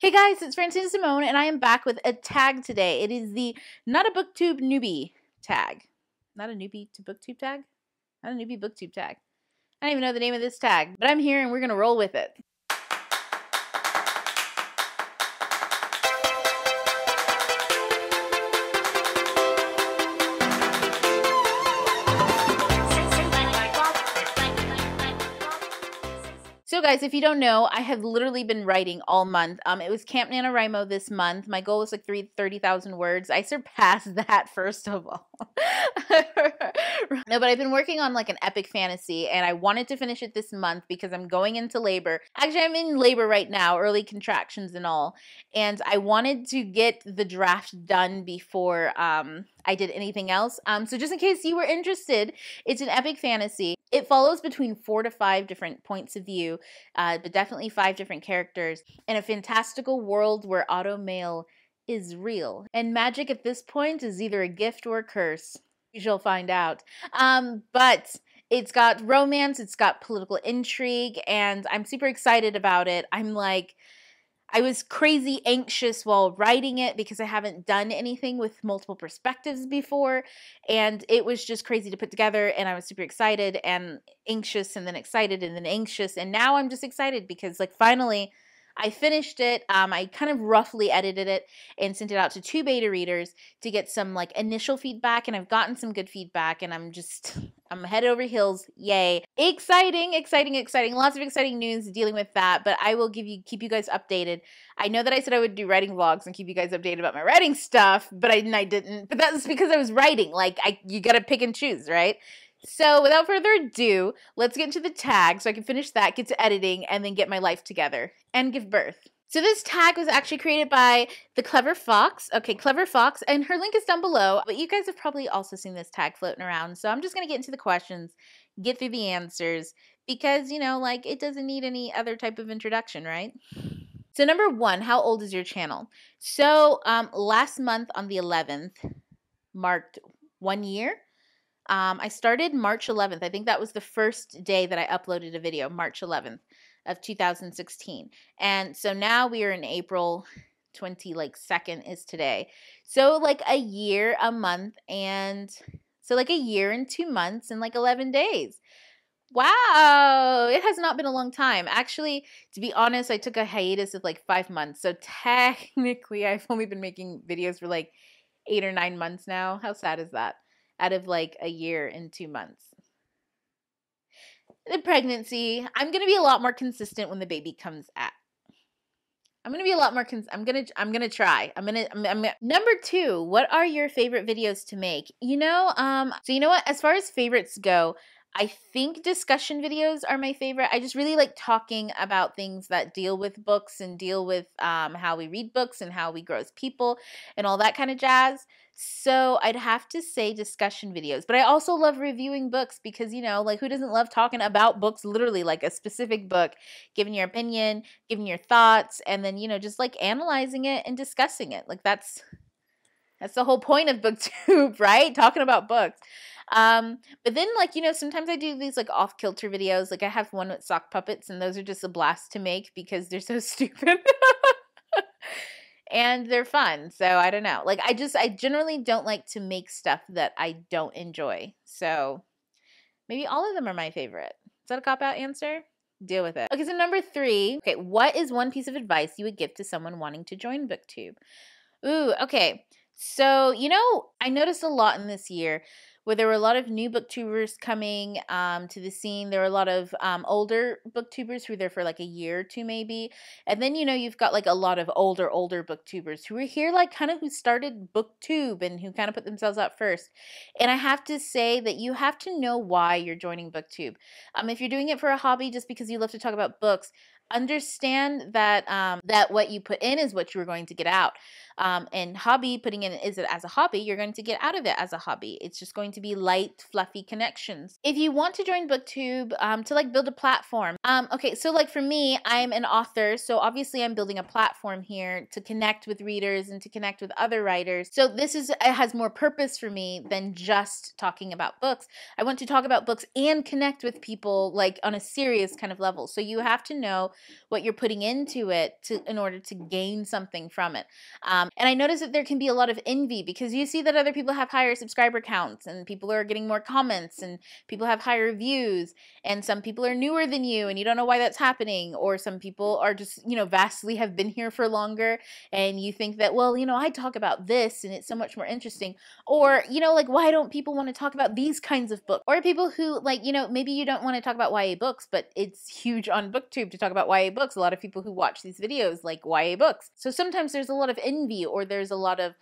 Hey guys, it's Francine Simone, and I am back with a tag today. It is the Not a Booktube Newbie tag. Not a newbie to booktube tag? Not a newbie booktube tag. I don't even know the name of this tag, but I'm here and we're going to roll with it. So guys, if you don't know, I have literally been writing all month. It was Camp NaNoWriMo this month. My goal was like 30,000 words. I surpassed that, first of all. No, but I've been working on like an epic fantasy, and I wanted to finish it this month because I'm going into labor. Actually, I'm in labor right now, early contractions and all. And I wanted to get the draft done before I did anything else. So just in case you were interested, it's an epic fantasy. It follows between 4 to 5 different points of view, but definitely 5 different characters in a fantastical world where automail is real. And magic at this point is either a gift or a curse. You shall find out. But it's got romance, it's got political intrigue, and I'm super excited about it. I was crazy anxious while writing it because I haven't done anything with multiple perspectives before, and it was just crazy to put together, and I was super excited and anxious and then excited and then anxious, and now I'm just excited because like finally I finished it. I kind of roughly edited it and sent it out to 2 beta readers to get some like initial feedback, and I've gotten some good feedback, and I'm head over heels. Yay. Exciting, exciting, exciting. Lots of exciting news dealing with that, but I will keep you guys updated. I know that I said I would do writing vlogs and keep you guys updated about my writing stuff, but I didn't. But that's because I was writing. Like you got to pick and choose, right? So without further ado, let's get into the tag so I can finish that, get to editing, and then get my life together and give birth. So this tag was actually created by the Clever Fox. Okay, Clever Fox, and her link is down below, but you guys have probably also seen this tag floating around. So I'm just going to get into the questions, get through the answers, because, you know, like it doesn't need any other type of introduction, right? So number 1, how old is your channel? So last month on the 11th marked 1 year. I started March 11th. I think that was the first day that I uploaded a video, March 11th of 2016. And so now we are in April 22nd is today. So like a year, a month, and so like a year and 2 months and like 11 days. Wow, it has not been a long time. Actually, to be honest, I took a hiatus of like 5 months. So technically, I've only been making videos for like 8 or 9 months now. How sad is that? Out of like a year and 2 months. The pregnancy, I'm going to be a lot more consistent when the baby comes out. I'm going to be a lot more I'm going to try. Number 2, what are your favorite videos to make? You know, so you know what, as far as favorites go, I think discussion videos are my favorite. I just really like talking about things that deal with books and deal with how we read books and how we grow as people and all that kind of jazz. So I'd have to say discussion videos. But I also love reviewing books because, you know, like who doesn't love talking about books, literally like a specific book, giving your opinion, giving your thoughts, and then, you know, just like analyzing it and discussing it. Like that's the whole point of BookTube, right? Talking about books. But then like, you know, sometimes I do these like off-kilter videos. Like I have one with sock puppets, and those are just a blast to make because they're so stupid. And they're fun. So I don't know. Like I generally don't like to make stuff that I don't enjoy. So maybe all of them are my favorite. Is that a cop-out answer? Deal with it. Okay, so number 3. Okay, what is one piece of advice you would give to someone wanting to join BookTube? Ooh, okay. So, you know, I noticed a lot in this year where there were a lot of new booktubers coming to the scene. There were a lot of older booktubers who were there for like a year or 2 maybe. And then, you know, you've got like a lot of older booktubers who are here like kind of who started BookTube and who kind of put themselves out first. And I have to say that you have to know why you're joining BookTube. If you're doing it for a hobby just because you love to talk about books, understand that that what you put in is what you're going to get out. And putting in is it as a hobby, you're going to get out of it as a hobby. It's just going to be light, fluffy connections. If you want to join BookTube to like build a platform, okay, so like for me, I'm an author, so obviously I'm building a platform here to connect with readers and to connect with other writers. So it has more purpose for me than just talking about books. I want to talk about books and connect with people like on a serious kind of level. So you have to know what you're putting into it in order to gain something from it. And I notice that there can be a lot of envy because you see that other people have higher subscriber counts and people are getting more comments and people have higher views, and some people are newer than you and you don't know why that's happening, or some people are just, vastly have been here for longer and you think that, well, I talk about this and it's so much more interesting, or, like, why don't people want to talk about these kinds of books? Or people who, like, maybe you don't want to talk about YA books, but it's huge on BookTube to talk about YA books. A lot of people who watch these videos like YA books. So sometimes there's a lot of envy, or there's a lot of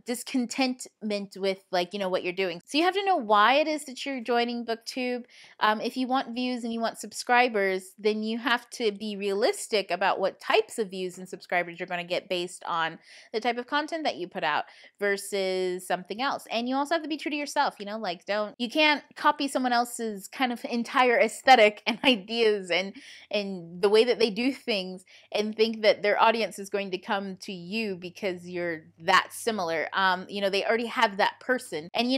discontentment with, like, what you're doing. So you have to know why it is that you're joining BookTube. If you want views and you want subscribers, then you have to be realistic about what types of views and subscribers you're going to get based on the type of content that you put out versus something else. And you also have to be true to yourself, like, you can't copy someone else's kind of entire aesthetic and ideas and the way that they do things and think that their audience is going to come to you because you're that similar. They already have that person. And,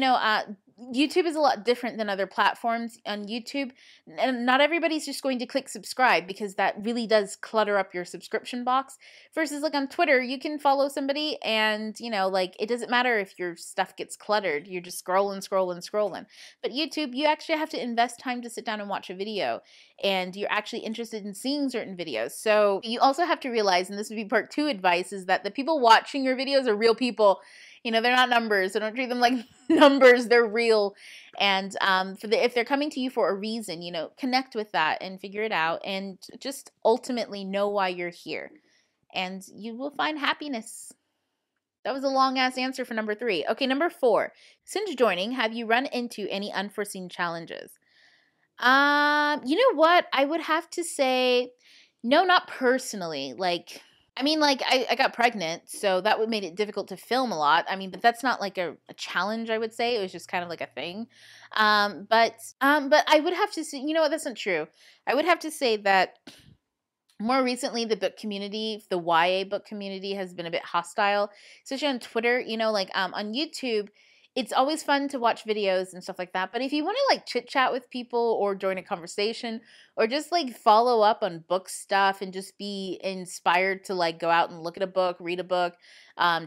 YouTube is a lot different than other platforms. On YouTube, and not everybody's just going to click subscribe because that really does clutter up your subscription box. Versus, like, on Twitter, you can follow somebody and, it doesn't matter if your stuff gets cluttered. You're just scrolling. But YouTube, you actually have to invest time to sit down and watch a video, and you're actually interested in seeing certain videos. So you also have to realize, and this would be part 2 advice, is that the people watching your videos are real people. They're not numbers, so don't treat them like numbers. They're real. And if they're coming to you for a reason, connect with that and figure it out, and just ultimately know why you're here. And you will find happiness. That was a long-ass answer for number 3. Okay, number 4. Since joining, have you run into any unforeseen challenges? You know what? I would have to say, no, not personally. I got pregnant, so that would made it difficult to film a lot. But that's not like a challenge, I would say. It was just kind of like a thing. But I would have to say, what? That's not true. I would have to say that more recently, the book community, the YA book community, has been a bit hostile, especially on Twitter. On YouTube, it's always fun to watch videos and stuff like that. But if you want to, like, chit chat with people or join a conversation or just, like, follow up on book stuff and just be inspired to, like, go out and look at a book, read a book,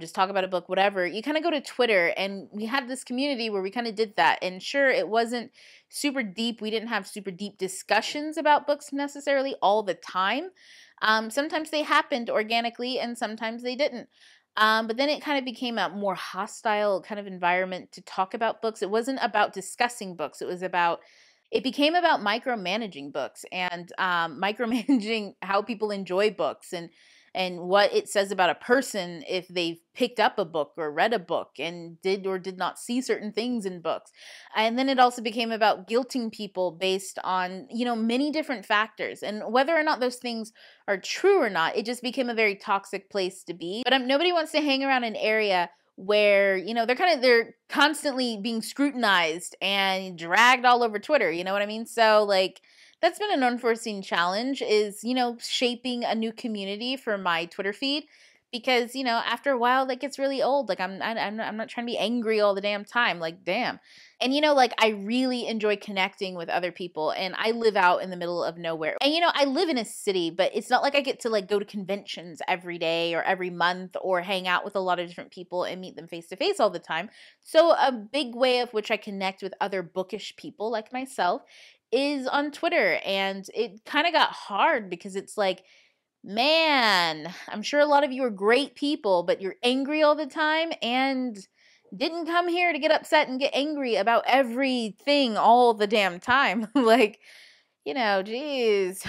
just talk about a book, whatever, you kind of go to Twitter. And we had this community where we kind of did that. And sure, it wasn't super deep. We didn't have super deep discussions about books necessarily all the time. Sometimes they happened organically and sometimes they didn't. But then it kind of became a more hostile kind of environment to talk about books. It wasn't about discussing books. It became about micromanaging books and micromanaging how people enjoy books and what it says about a person if they've picked up a book or read a book and did or did not see certain things in books. And then it also became about guilting people based on, many different factors. And whether or not those things are true or not, it just became a very toxic place to be. But nobody wants to hang around an area where, they're constantly being scrutinized and dragged all over Twitter. You know what I mean? So, like, that's been an unforeseen challenge is, shaping a new community for my Twitter feed. Because, after a while, that gets really old. Like, I'm not trying to be angry all the damn time. Like, damn. And, I really enjoy connecting with other people. And I live out in the middle of nowhere. And, I live in a city, but it's not like I get to, like, go to conventions every day or every month or hang out with a lot of different people and meet them face to face all the time. So a big way of which I connect with other bookish people like myself is on Twitter. And it kind of got hard because it's like, man, I'm sure a lot of you are great people, but you're angry all the time and didn't come here to get upset and get angry about everything all the damn time. Like, geez.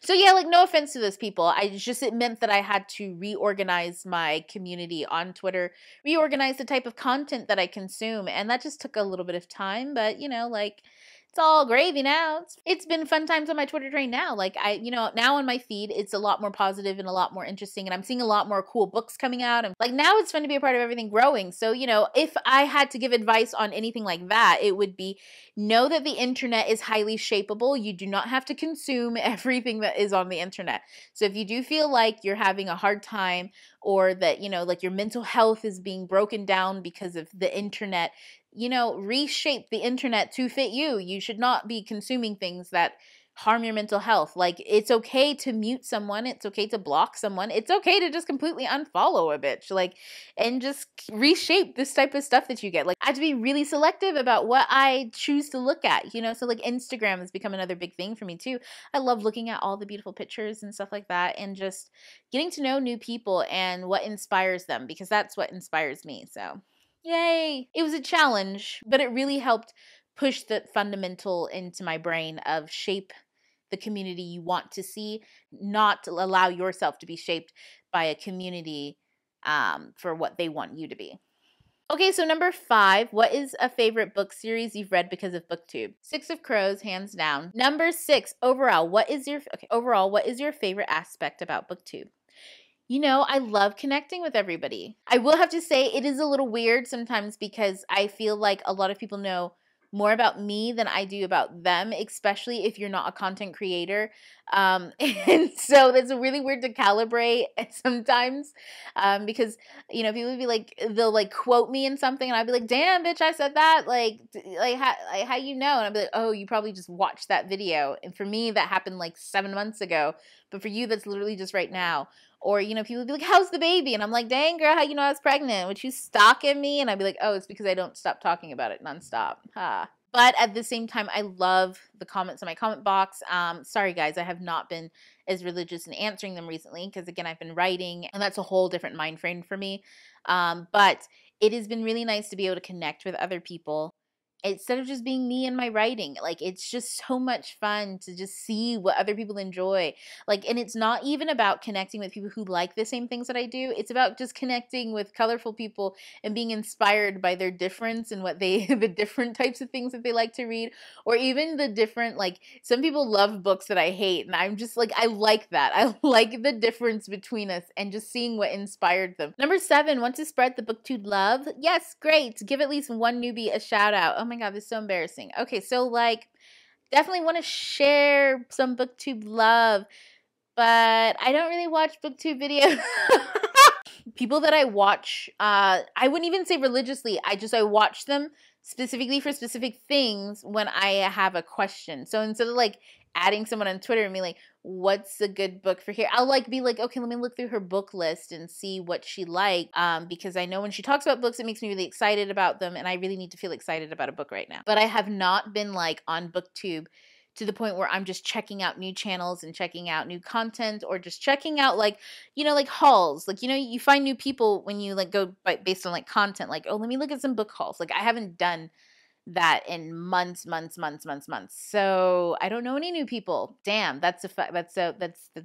So yeah, like, no offense to those people. It meant that I had to reorganize my community on Twitter, reorganize the type of content that I consume. And that just took a little bit of time, but it's all gravy now. It's been fun times on my Twitter train now. Like, now on my feed, it's a lot more positive and a lot more interesting. And I'm seeing a lot more cool books coming out. And, like, now it's fun to be a part of everything growing. So, if I had to give advice on anything like that, it would be know that the internet is highly shapeable. You do not have to consume everything that is on the internet. So if you do feel like you're having a hard time or that, like, your mental health is being broken down because of the internet, reshape the internet to fit you. You should not be consuming things that harm your mental health. Like, it's okay to mute someone. It's okay to block someone. It's okay to just completely unfollow a bitch. Like, and just reshape this type of stuff that you get. Like, I have to be really selective about what I choose to look at, you know? So like Instagram has become another big thing for me too. I love looking at all the beautiful pictures and stuff like that, and just getting to know new people and what inspires them, because that's what inspires me. So yay. It was a challenge, but it really helped push the fundamental into my brain of shape the community you want to see, not to allow yourself to be shaped by a community for what they want you to be. Okay, so number 5, what is a favorite book series you've read because of BookTube? Six of Crows, hands down. Number 6, overall, what is your favorite aspect about BookTube? You know, I love connecting with everybody. I will have to say it is a little weird sometimes, because I feel like a lot of people know more about me than I do about them, especially if you're not a content creator. And so that's really weird to calibrate sometimes, because, you know, people would be like, they'll like quote me in something and I'd be like, damn, bitch, I said that. Like how you know? And I'd be like, oh, you probably just watched that video. And for me, that happened like 7 months ago. But for you, that's literally just right now. Or, you know, people would be like, how's the baby? And I'm like, dang, girl, how you know I was pregnant? Would you stalking me? And I'd be like, oh, it's because I don't stop talking about it nonstop. Ha. But at the same time, I love the comments in my comment box. Sorry, guys, I have not been as religious in answering them recently because, again, I've been writing, and that's a whole different mind frame for me. But it has been really nice to be able to connect with other people instead of just being me and my writing. Like, it's just so much fun to just see what other people enjoy. Like, and it's not even about connecting with people who like the same things that I do. It's about just connecting with colorful people and being inspired by their difference and what they, the different types of things that they like to read, or even the different, like, some people love books that I hate, and I'm just like, I like that. I like the difference between us and just seeing what inspired them. Number 7, want to spread the BookTube love? Yes, great. Give at least one newbie a shout out. Oh my God, this is so embarrassing. Okay, so like, definitely want to share some BookTube love, but I don't really watch BookTube videos. People that I watch, I wouldn't even say religiously. I watch them specifically for specific things when I have a question. So instead of like adding someone on Twitter and be like, what's a good book for here? I'll like be like, okay, let me look through her book list and see what she liked. Because I know when she talks about books, it makes me really excited about them. And I really need to feel excited about a book right now. But I have not been like on BookTube to the point where I'm just checking out new channels and checking out new content, or just checking out like, you know, like hauls. Like, you know, you find new people when you like go based on like content, like, oh, let me look at some book hauls. Like, I haven't done that in months. So I don't know any new people. Damn, that's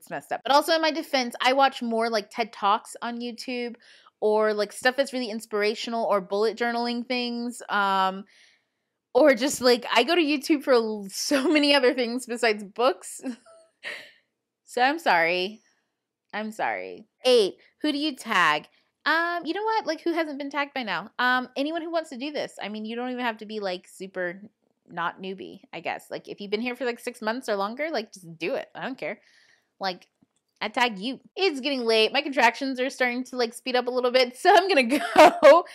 messed up. But also, in my defense, I watch more like TED Talks on YouTube, or like stuff that's really inspirational, or bullet journaling things. Or just like, I go to YouTube for so many other things besides books. So I'm sorry. 8, who do you tag? You know what? Like, who hasn't been tagged by now? Anyone who wants to do this. I mean, you don't even have to be like super not newbie, I guess. Like, if you've been here for like 6 months or longer, like, just do it. I don't care. Like, I tag you. It's getting late. My contractions are starting to like speed up a little bit, so I'm gonna go.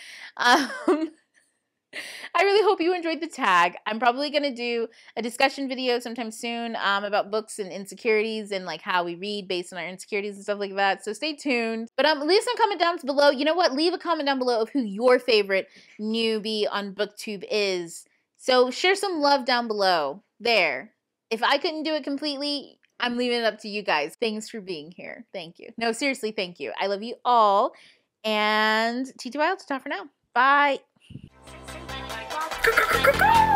I really hope you enjoyed the tag. I'm probably going to do a discussion video sometime soon about books and insecurities, and like how we read based on our insecurities and stuff like that. So stay tuned. But leave some comment down below. You know what? Leave a comment down below of who your favorite newbie on BookTube is. So share some love down below. There. If I couldn't do it completely, I'm leaving it up to you guys. Thanks for being here. Thank you. No, seriously, thank you. I love you all. And TTY, ta for now. Bye. Bye.